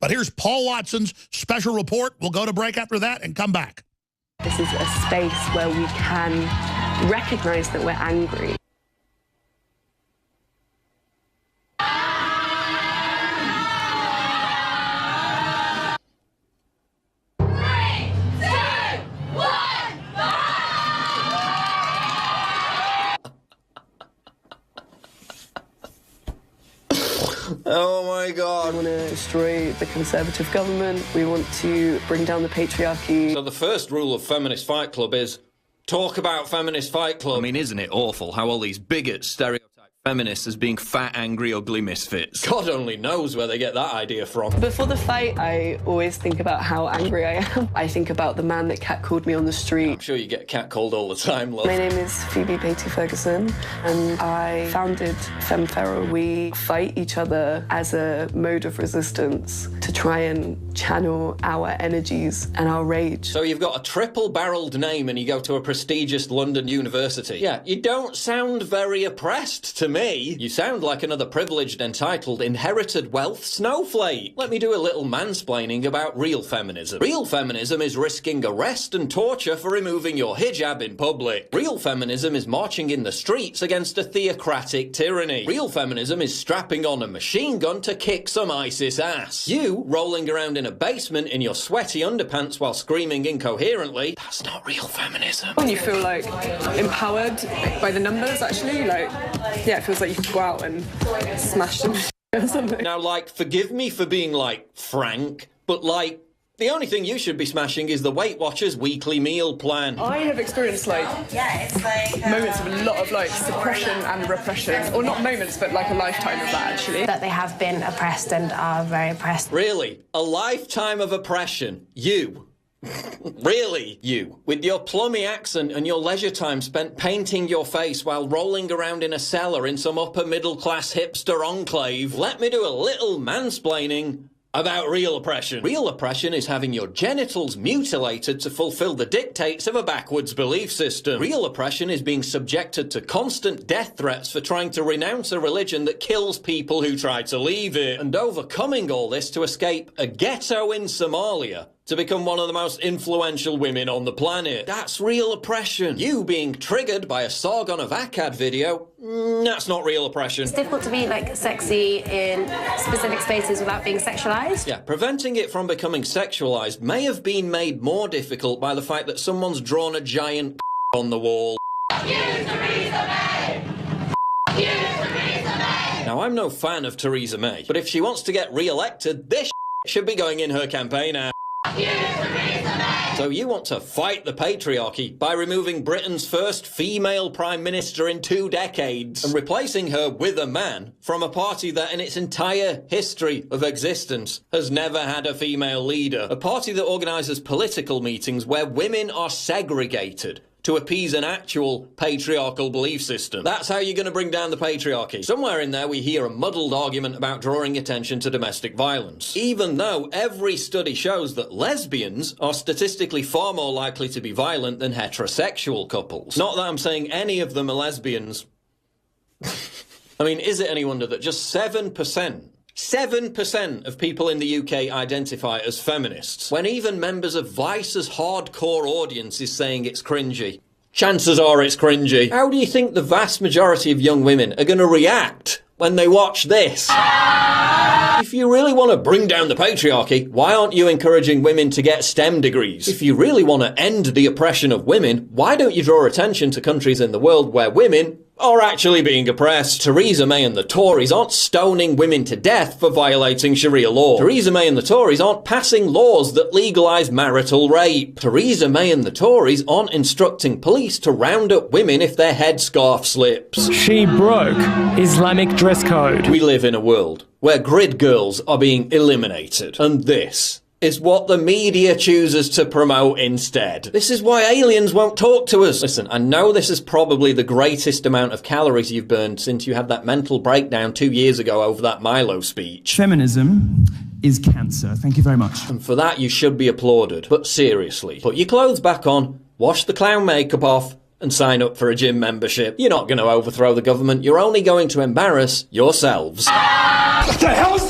But here's Paul Watson's special report. We'll go to break after that and come back. This is a space where we can recognize that we're angry. Oh my God. We want to destroy the Conservative government. We want to bring down the patriarchy. So the first rule of Feminist Fight Club is talk about Feminist Fight Club. I mean, isn't it awful how all these bigots stereotype feminists as being fat, angry, ugly misfits? God only knows where they get that idea from. Before the fight, I always think about how angry I am. I think about the man that catcalled me on the street. I'm sure you get catcalled all the time, love. My name is Phoebe Beatty Ferguson, and I founded FemFeral. We fight each other as a mode of resistance to try and channel our energies and our rage. So you've got a triple-barreled name and you go to a prestigious London university. Yeah, you don't sound very oppressed to me. You sound like another privileged, entitled, inherited wealth snowflake. Let me do a little mansplaining about real feminism. Real feminism is risking arrest and torture for removing your hijab in public. Real feminism is marching in the streets against a theocratic tyranny. Real feminism is strapping on a machine gun to kick some ISIS ass. You, rolling around in a basement in your sweaty underpants while screaming incoherently, that's not real feminism. When you feel like empowered by the numbers, actually, like, yeah, it feels like you can go out and smash them or something. Now, like, forgive me for being, like, frank, but, like, the only thing you should be smashing is the Weight Watchers weekly meal plan. I have experienced, like, moments of a lot of, like, suppression and repression. Or not moments, but, like, a lifetime of that, actually. That they have been oppressed and are very oppressed. Really? A lifetime of oppression? You? Really? You? With your plummy accent and your leisure time spent painting your face while rolling around in a cellar in some upper-middle-class hipster enclave, let me do a little mansplaining about real oppression. Real oppression is having your genitals mutilated to fulfill the dictates of a backwards belief system. Real oppression is being subjected to constant death threats for trying to renounce a religion that kills people who try to leave it, and overcoming all this to escape a ghetto in Somalia to become one of the most influential women on the planet. That's real oppression. You being triggered by a Sargon of Akkad video, that's not real oppression. It's difficult to be, like, sexy in specific spaces without being sexualized. Yeah, preventing it from becoming sexualized may have been made more difficult by the fact that someone's drawn a giant on the wall. Now, I'm no fan of Theresa May, but if she wants to get re-elected, this should be going in her campaign ad. So you want to fight the patriarchy by removing Britain's first female Prime Minister in 2 decades and replacing her with a man from a party that in its entire history of existence has never had a female leader. A party that organises political meetings where women are segregated to appease an actual patriarchal belief system. That's how you're going to bring down the patriarchy. Somewhere in there we hear a muddled argument about drawing attention to domestic violence, even though every study shows that lesbians are statistically far more likely to be violent than heterosexual couples. Not that I'm saying any of them are lesbians. I mean, is it any wonder that just 7% of people in the UK identify as feminists, when even members of Vice's hardcore audience is saying it's cringy? Chances are it's cringy. How do you think the vast majority of young women are going to react when they watch this? If you really want to bring down the patriarchy, why aren't you encouraging women to get STEM degrees? If you really want to end the oppression of women, why don't you draw attention to countries in the world where women are actually being oppressed? Theresa May and the Tories aren't stoning women to death for violating Sharia law. Theresa May and the Tories aren't passing laws that legalise marital rape. Theresa May and the Tories aren't instructing police to round up women if their headscarf slips. She broke Islamic dress code. We live in a world where grid girls are being eliminated, and this is what the media chooses to promote instead. This is why aliens won't talk to us. Listen, I know this is probably the greatest amount of calories you've burned since you had that mental breakdown 2 years ago over that Milo speech. Feminism is cancer. Thank you very much. And for that you should be applauded. But seriously, put your clothes back on, wash the clown makeup off, and sign up for a gym membership. You're not going to overthrow the government, you're only going to embarrass yourselves. What the hell is